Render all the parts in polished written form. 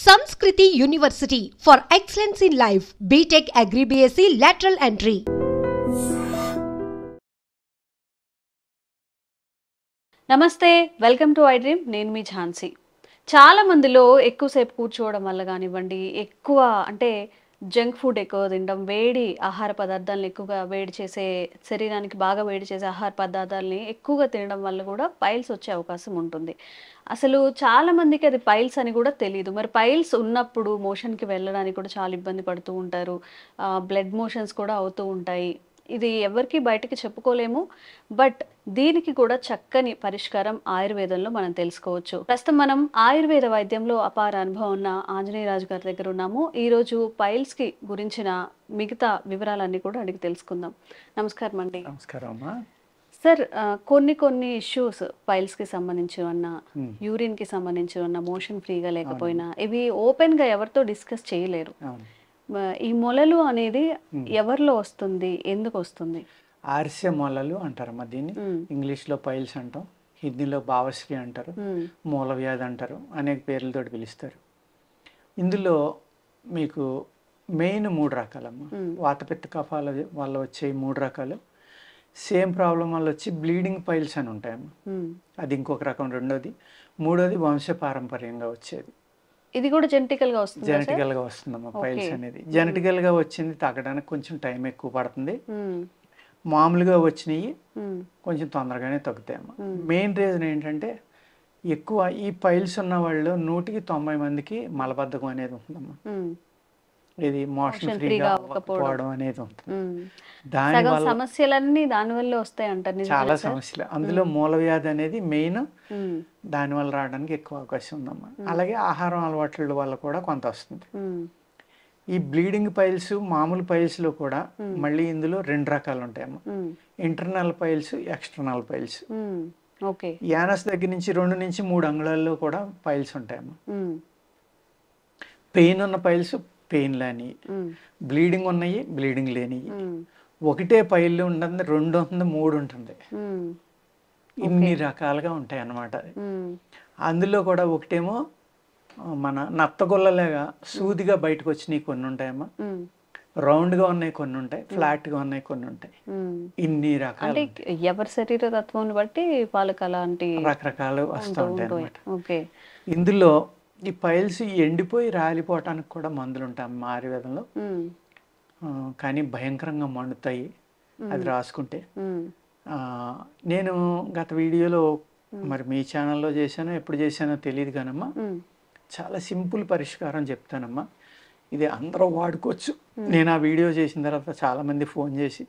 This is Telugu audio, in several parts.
Samskriti University for excellence in life. BTech Agri BSc lateral entry. నమస్తే, వెల్కమ్ టు ఐ డ్రీమ్. నేను మీ ఝాన్సీ. చాలా మందిలో ఎక్కువసేపు కూర్చోవడం వల్ల కానివ్వండి, ఎక్కువ అంటే జంక్ ఫుడ్ ఎక్కువ తినడం, వేడి ఆహార పదార్థాలను ఎక్కువగా వేడి చేసే, శరీరానికి బాగా వేడి చేసే ఆహార పదార్థాలని ఎక్కువగా తినడం వల్ల కూడా పైల్స్ వచ్చే అవకాశం ఉంటుంది. అసలు చాలా మందికి అది పైల్స్ అని కూడా తెలియదు. మరి పైల్స్ ఉన్నప్పుడు మోషన్కి వెళ్ళడానికి కూడా చాలా ఇబ్బంది పడుతూ ఉంటారు. బ్లడ్ మోషన్స్ కూడా అవుతూ ఉంటాయి. ఇది ఎవరికి బయటకి చెప్పుకోలేము. బట్ దీనికి కూడా చక్కని పరిష్కారం ఆయుర్వేదంలో మనం తెలుసుకోవచ్చు. ప్రస్తుతం మనం ఆయుర్వేద వైద్యంలో అపార అనుభవం ఉన్న ఆంజనేయరాజు గారి దగ్గర ఉన్నాము. ఈరోజు పైల్స్కి గురించిన మిగతా వివరాలన్నీ కూడా అడిగి తెలుసుకుందాం. నమస్కారం అండి. నమస్కారం అమ్మా. సార్, కొన్ని ఇష్యూస్ పైల్స్కి సంబంధించి ఉన్న, యూరిన్కి సంబంధించి ఉన్న, మోషన్ ఫ్రీగా లేకపోయినా ఇవి ఓపెన్గా ఎవరితో డిస్కస్ చేయలేరు. ఈ మొలలు అనేది ఎవరిలో వస్తుంది, ఎందుకు వస్తుంది? ఆర్సె మొలలు అంటారమ్మా దీన్ని. ఇంగ్లీష్లో పైల్స్ అంటాం, హిందీలో భావశ్రీ అంటారు, మూల వ్యాధి అంటారు, అనేక పేర్లతో పిలుస్తారు. ఇందులో మీకు మెయిన్ 3 రకాలమ్మా. వాతపిత్త కఫాల వల్ల వచ్చే 3 రకాలు. సేమ్ ప్రాబ్లం వల్ల వచ్చి బ్లీడింగ్ పైల్స్ అని ఉంటాయమ్మా, అది ఇంకొక రకం. రెండోది. మూడోది వంశపారంపర్యంగా వచ్చేది. ఇది కూడా జెనెటికల్గా వస్తుంది. జెనెటికల్గా వస్తుందమ్మా పైల్స్ అనేది. జెనెటికల్గా వచ్చింది తగ్గడానికి కొంచెం టైం ఎక్కువ పడుతుంది. మామూలుగా వచ్చినవి కొంచెం తొందరగానే తగ్గుతాయమ్మా. మెయిన్ రీజన్ ఏంటంటే ఎక్కువ ఈ పైల్స్ ఉన్న వాళ్ళు 100కి 90 మందికి మలబద్ధకం అనేది ఉంటుందమ్మా. ఇది మోషన్ ఫ్రీగా పోవడం అనేది ఉంటుంది. దానివల్ల సమస్యలన్నీ దానివల్ల వస్తాయి అంటారు. చాలా సమస్యలు. అందులో మూల వ్యాధి అనేది మెయిన్. దానివల్ల రావడానికి ఎక్కువ అవకాశం ఉందమ్మా. అలాగే ఆహారం అలవాట్ల వల్ల కూడా కొంత వస్తుంది. ఈ బ్లీడింగ్ పైల్స్, మామూలు పైల్స్లో కూడా మళ్ళీ ఇందులో 2 రకాలు ఉంటాయమ్మా. Internal piles, external piles. Anus దగ్గర నుంచి 2 నుంచి 3 అంగుళాల్లో కూడా పైల్స్ ఉంటాయమ్మా. పెయిన్ ఉన్న పైల్స్, పెయిన్ లేని. బ్లీడింగ్ ఉన్నాయి, బ్లీడింగ్ లేని. ఒకటే పైలు ఉంటుంది, 2 ఉంటుంది, 3 ఉంటుంది. ఇన్ని రకాలుగా ఉంటాయి అన్నమాట. అందులో కూడా ఒకటేమో మన నత్తగొల్లలాగా సూదిగా బయటకు వచ్చినవి కొన్ని ఉంటాయమ్మా. రౌండ్గా ఉన్నాయి కొన్ని ఉంటాయి, ఫ్లాట్గా ఉన్నాయి కొన్ని ఉంటాయి. ఇన్ని రకాలు ఎవరి శరీర తత్వం బట్టి వాళ్ళకి అలాంటి రకరకాలు వస్తూ ఉంటాయి అన్నమాట. ఇందులో ఈ పైల్స్ ఎండిపోయి రాలిపోవటానికి కూడా మందులు ఉంటాయి మా ఆయుర్వేదంలో. కానీ భయంకరంగా మండుతాయి అది రాసుకుంటే. నేను గత వీడియోలో మరి మీ ఛానల్లో చేశానో ఎప్పుడు చేశానో తెలియదు కానమ్మా, చాలా సింపుల్ పరిష్కారం చెప్తానమ్మా. ఇది అందరూ వాడుకోవచ్చు. నేను ఆ వీడియో చేసిన తర్వాత చాలా మంది ఫోన్ చేసి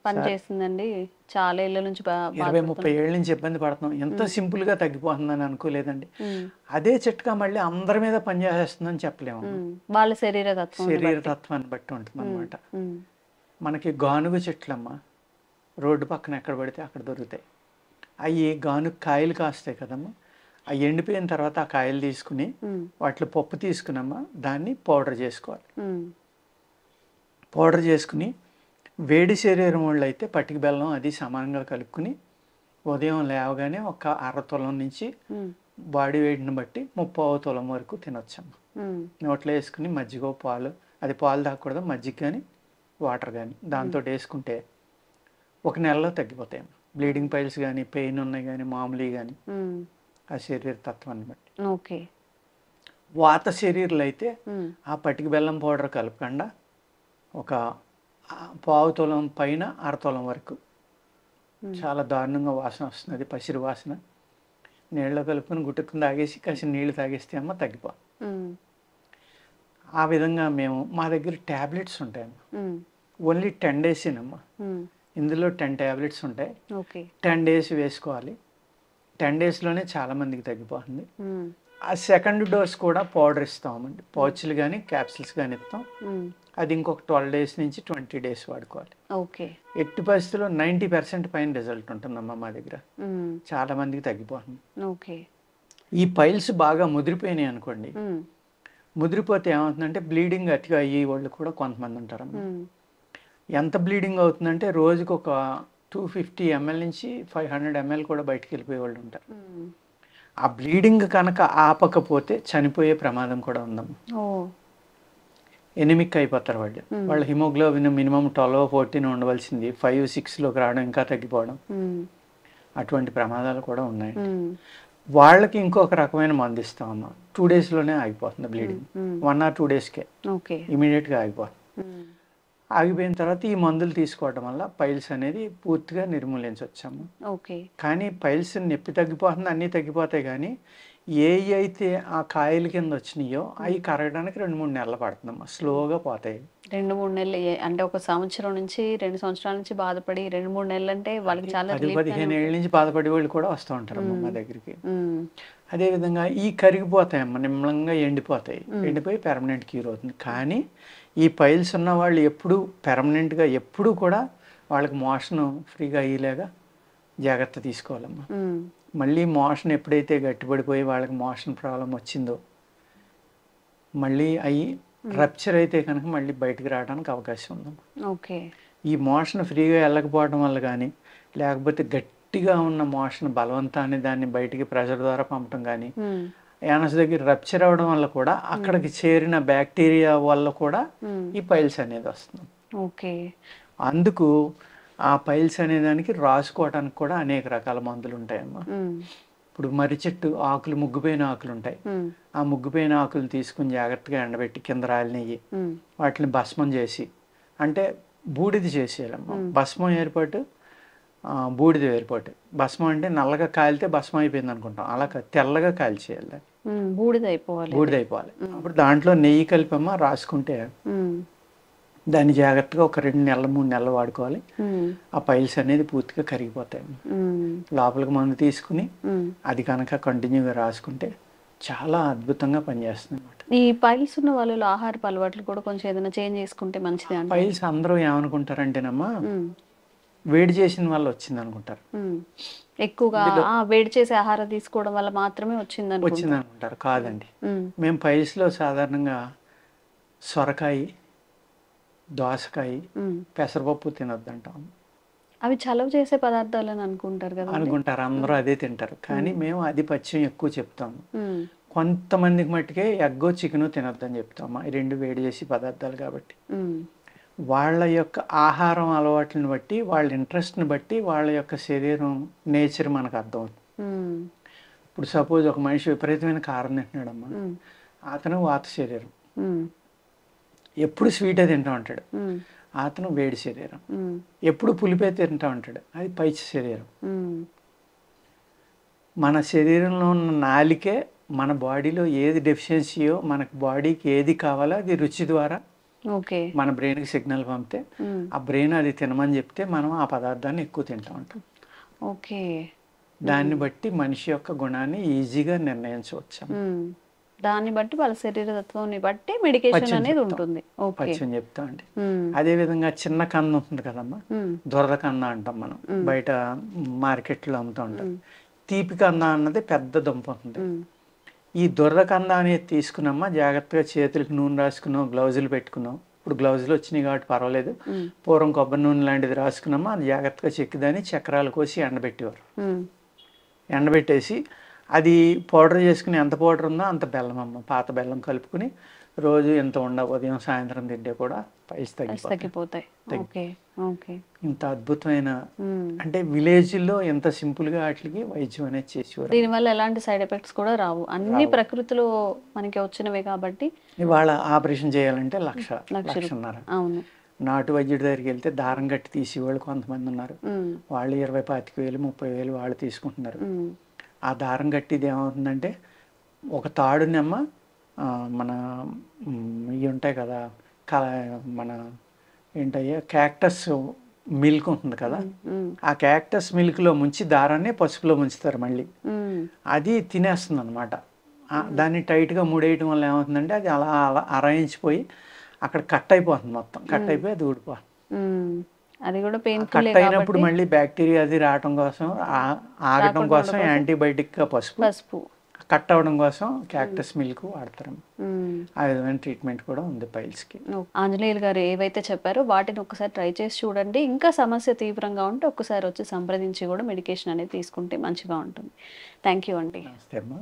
పనిచేస్తుందండి, చాలా ఏళ్ళ నుంచి 20-30 ఏళ్ళ నుంచి ఇబ్బంది పడుతున్నాం, ఎంత సింపుల్గా తగ్గిపోతుందని అనుకోలేదండి. అదే చిట్కా మళ్ళీ అందరి మీద పనిచేస్తుందని చెప్పలేము. వాళ్ళ శరీరతత్వాన్ని బట్టి ఉంటుంది అనమాట. మనకి గానుగ చెట్లమ్మా రోడ్డు పక్కన ఎక్కడ పడితే అక్కడ దొరుకుతాయి. అవి గానుగ కాయలు కాస్తాయి కదమ్మా. అవి ఎండిపోయిన తర్వాత ఆ కాయలు తీసుకుని వాటిలో పప్పు తీసుకున్నమ్మా దాన్ని పౌడర్ చేసుకోవాలి. పౌడర్ చేసుకుని వేడి శరీరం వాళ్ళు అయితే పటిక బెల్లం అది సమానంగా కలుపుకుని ఉదయం లేవగానే ఒక 1/2 తులం నుంచి బాడీ వెయిట్ని బట్టి 30వ తులం వరకు తినొచ్చమ్మా. నోట్లో వేసుకుని మజ్జిగ, పాలు, అది పాలు తాగకూడదు, మజ్జిగ కానీ వాటర్ కానీ దాంతో వేసుకుంటే 1 నెలలో తగ్గిపోతాయమ్మా. బ్లీడింగ్ పైల్స్ కానీ, పెయిన్ ఉన్నాయి కానీ, మామూలు కానీ ఆ శరీర తత్వాన్ని బట్టి. వాత శరీరాలు అయితే ఆ పటిక బెల్లం పౌడర్ కలపకుండా ఒక 1/4 తులం పైన 1/2 తులం వరకు చాలా దారుణంగా వాసన వస్తుంది, పసిరి వాసన. నీళ్ళలో కలుపుకొని గుట్టుకుని తాగేసి కాసిన నీళ్ళు తాగేస్తే అమ్మ తగ్గిపో. ఆ విధంగా మా దగ్గర ట్యాబ్లెట్స్ ఉంటాయమ్మా. ఓన్లీ 10 డేసేనమ్మా. ఇందులో 10 ట్యాబ్లెట్స్ ఉంటాయి. 10 డేస్ వేసుకోవాలి. 10 డేస్లోనే చాలా మందికి తగ్గిపోతుంది. ఆ సెకండ్ డోస్ కూడా పౌడర్ ఇస్తామండి. పౌచ్లు కానీ క్యాప్సిల్స్ కానీ ఇస్తాం. అది ఇంకొక 12 డేస్ నుంచి 20 డేస్ వాడుకోవాలి. ఎట్టి పరిస్థితుల్లో 90% పైన రిజల్ట్ ఉంటుందమ్మా మా దగ్గర. చాలా మందికి తగ్గిపోతుంది. ఈ పైల్స్ బాగా ముదిరిపోయినాయి అనుకోండి, ముదిరిపోతే ఏమవుతుందంటే బ్లీడింగ్ అతిగా అయ్యే వాళ్ళు కూడా కొంతమంది ఉంటారమ్మా. ఎంత బ్లీడింగ్ అవుతుందంటే రోజుకు ఒక 250 ml నుంచి 500 ml కూడా బయటకు వెళ్ళిపోయే వాళ్ళు ఉంటారు. ఆ బ్లీడింగ్ కనుక ఆపకపోతే చనిపోయే ప్రమాదం కూడా ఉందమ్మా. ఓ ఎనిమిక్ అయిపోతారు వాళ్ళు. వాళ్ళ హిమోగ్లోబిన్ మినిమం 12-14 ఉండవలసింది 5-6లోకి రావడం, ఇంకా తగ్గిపోవడం, అటువంటి ప్రమాదాలు కూడా ఉన్నాయి. వాళ్ళకి ఇంకొక రకమైన మందు ఇస్తామమ్మా. 2 డేస్లోనే ఆగిపోతుంది బ్లీడింగ్. 1 or 2 డేస్కే ఇమీడియట్గా ఆగిపోతుంది. ఆగిపోయిన తర్వాత ఈ మందులు తీసుకోవడం వల్ల పైల్స్ అనేది పూర్తిగా నిర్మూలించవచ్చాము. కానీ పైల్స్ నొప్పి తగ్గిపోతుంది, అన్నీ తగ్గిపోతాయి. కానీ ఏ అయితే ఆ కాయల కింద వచ్చినాయో అవి కరగడానికి 2-3 నెలలు పడుతుందమ్మా. స్లోగా పోతాయి. 2-3 నెలలు అంటే 1 సంవత్సరం నుంచి 2 సంవత్సరాల నుంచి బాధపడి 2-3 నెలలు అంటే వాళ్ళకి చాలా 10-15 ఏళ్ళ నుంచి బాధపడే వాళ్ళు కూడా వస్తూ ఉంటారు మా దగ్గరికి. అదేవిధంగా ఈ కరిగిపోతాయమ్మా, నిమ్మలంగా ఎండిపోతాయి. ఎండిపోయి పెర్మనెంట్ క్యూర్ అవుతుంది. కానీ ఈ పైల్స్ ఉన్న వాళ్ళు ఎప్పుడు పెర్మనెంట్గా ఎప్పుడు కూడా వాళ్ళకి మోషన్ ఫ్రీగా అయ్యేలాగా జాగ్రత్త తీసుకోవాలమ్మా. మళ్ళీ మోషన్ ఎప్పుడైతే గట్టిపడిపోయి వాళ్ళకి మోషన్ ప్రాబ్లం వచ్చిందో మళ్ళీ అవి రప్చర్ అయితే కనుక మళ్ళీ బయటకు రావడానికి అవకాశం ఉందమ్మా. ఈ మోషన్ ఫ్రీగా వెళ్ళకపోవడం వల్ల కానీ, లేకపోతే గట్టిగా ఉన్న మోషన్ బలవంతాన్ని దాన్ని బయటికి ప్రెషర్ ద్వారా పంపడం కానీ, యానస్ దగ్గర రప్చర్ అవ్వడం వల్ల కూడా అక్కడికి చేరిన బ్యాక్టీరియా వల్ల కూడా ఈ పైల్స్ అనేది వస్తుంది. అందుకు ఆ పైల్స్ అనే దానికి రాసుకోవడానికి కూడా అనేక రకాల మందులు ఉంటాయమ్మా. ఇప్పుడు మర్రి చెట్టు ఆకులు, ముగ్గుపోయిన ఆకులు ఉంటాయి. ఆ ముగ్గుపోయిన ఆకులు తీసుకుని జాగ్రత్తగా ఎండబెట్టి కింద రాలి నెయ్యి వాటిని భస్మం చేసి, అంటే బూడిద చేసేయాలమ్మా. భస్మం ఏర్పాటు, బూడిద ఏర్పాటు. భస్మం అంటే నల్లగా కాలితే భస్మం అయిపోయింది అనుకుంటాం, అలా తెల్లగా కాల్చేయాలి, బూడిద అయిపోవాలి. అప్పుడు దాంట్లో నెయ్యి కలిపమ్మా రాసుకుంటే దాన్ని జాగ్రత్తగా ఒక 2 నెలలు 3 నెలలు వాడుకోవాలి. ఆ పైల్స్ అనేది పూర్తిగా కరిగిపోతాయి. లోపలికి మందు తీసుకుని అది కనుక కంటిన్యూగా రాసుకుంటే చాలా అద్భుతంగా పనిచేస్తుంది అనమాట. ఈ పైల్స్ ఉన్న వాళ్ళలో ఆహారపు అలవాట్లు కూడా కొంచెం ఏదైనా చేంజ్ చేసుకుంటే మంచిది. పైల్స్ అందరూ ఏమనుకుంటారంటేనమ్మా, వేడి చేసిన వల్ల వచ్చింది అనుకుంటారు. ఎక్కువగా వేడి చేసే ఆహారం తీసుకోవడం వల్ల మాత్రమే వచ్చింది అనుకుంటారు. కాదండి, మేము పైల్స్లో సాధారణంగా సొరకాయ, దోసకాయ, పెసరపప్పు తినొద్దంటాం. అవి చలవ చేసే పదార్థాలు అని అనుకుంటారు కదా. అనుకుంటారు, అందరూ అదే తింటారు. కానీ మేము అది పచ్చియం ఎక్కువ చెప్తాము. కొంతమందికి మట్టుకే ఎగ్గో చికెను తినొద్దని చెప్తాము. ఈ 2 వేడి చేసే పదార్థాలు కాబట్టి వాళ్ళ యొక్క ఆహారం అలవాట్లను బట్టి, వాళ్ళ ఇంట్రెస్ట్ని బట్టి వాళ్ళ యొక్క శరీరం నేచర్ మనకు అర్థమవుతుంది. ఇప్పుడు సపోజ్ ఒక మనిషి విపరీతమైన కారం తింటున్నాడమ్మా, అతను వాత శరీరం, ఎప్పుడు స్వీటే తింటూ ఉంటాడు, అతను వేడి శరీరం. ఎప్పుడు పులిపే తింటూ ఉంటాడు, అది పైచి శరీరం. మన శరీరంలో ఉన్న నాలికే మన బాడీలో ఏది డెఫిషియన్సీయో, మనకు బాడీకి ఏది కావాలో అది రుచి ద్వారా మన బ్రెయిన్కి సిగ్నల్ పంపితే ఆ బ్రెయిన్ అది తినమని చెప్తే మనం ఆ పదార్థాన్ని ఎక్కువ తింటూ ఉంటాం. దాన్ని బట్టి మనిషి యొక్క గుణాన్ని ఈజీగా నిర్ణయించవచ్చు. దాన్ని బట్టి వాళ్ళ శరీరతత్వాన్ని బట్టి మెడికేషన్ అనేది ఉంటుంది. పచ్చని చెప్తా అండి. అదే విధంగా చిన్న కంద ఉంటుంది కదమ్మా, దొరద కంద అంటాం మనం, బయట మార్కెట్లో అమ్ముతూ ఉంటాం. తీపి కంద అన్నది పెద్ద దుంప ఉంటుంది. ఈ దొర్ర కంద అనేది తీసుకున్నామా, జాగ్రత్తగా చేతులకు నూనె రాసుకున్నాం, గ్లౌజులు పెట్టుకున్నాం. ఇప్పుడు గ్లౌజులు వచ్చినాయి కాబట్టి పర్వాలేదు. పూర్వం కొబ్బరి నూనె లాంటిది రాసుకున్నామా, అది జాగ్రత్తగా చెక్కిదాన్ని చక్రాలు కోసి ఎండబెట్టేవారు. ఎండబెట్టేసి అది పౌడర్ చేసుకుని, ఎంత పౌడర్ ఉందో అంత బెల్లం అమ్మ, పాత బెల్లం కలుపుకుని రోజు ఎంత ఉదయం సాయంత్రం తింటే కూడా పైల్స్ తగ్గిపోతాయి. ఇంత అద్భుతమైన, అంటే విలేజ్లో ఎంత సింపుల్గా వాటికి వైద్యం అనేది చేసేవారు. దీనివల్ల ఎలాంటి సైడ్ ఎఫెక్ట్స్ కూడా రావు, అన్ని ప్రకృతిలో మనకి వచ్చినవే కాబట్టి. ఇవాళ ఆపరేషన్ చేయాలంటే లక్షన్నర. అవును. నాటు వైద్యుడి దగ్గరికి వెళ్తే దారం కట్టి తీసేవాళ్ళు కొంతమంది ఉన్నారు. వాళ్ళు 20,000, 30,000 వాళ్ళు తీసుకుంటున్నారు. ఆ దారం కట్టిది ఏమవుతుందంటే, ఒక తాడునమ్మ మన ఇవి ఉంటాయి కదా, మన ఏంటయ్యా క్యాక్టస్ మిల్క్ ఉంటుంది కదా, ఆ క్యాక్టస్ మిల్క్లో ముంచి దారాన్ని పసుపులో ముంచుతారు మళ్ళీ, అది తినేస్తుంది అనమాట. దాన్ని టైట్గా ముడేయటం వల్ల ఏమవుతుందంటే అది అలా అలా అరాయించిపోయి అక్కడ కట్ అయిపోతుంది, మొత్తం కట్ అయిపోయి అది ఊడిపోతుంది. అది కూడా కట్ అయినప్పుడు మళ్ళీ బ్యాక్టీరియా అది రావటం కోసం, ఆగటం కోసం యాంటీబయాటిక్ పసుపు కట్ అవ్వడం కోసం క్యాక్టస్ మిల్క్ వాడతారమ్మా. ఆ విధమైన ట్రీట్మెంట్ కూడా ఉంది పైల్స్కి. ఆంజనేయులు గారు ఏవైతే చెప్పారో వాటిని ఒకసారి ట్రై చేసి చూడండి. ఇంకా సమస్య తీవ్రంగా ఉంటే ఒక్కసారి వచ్చి సంప్రదించి కూడా మెడికేషన్ అనేది తీసుకుంటే మంచిగా ఉంటుంది. థ్యాంక్ యూ అండి. నమస్తే అమ్మా.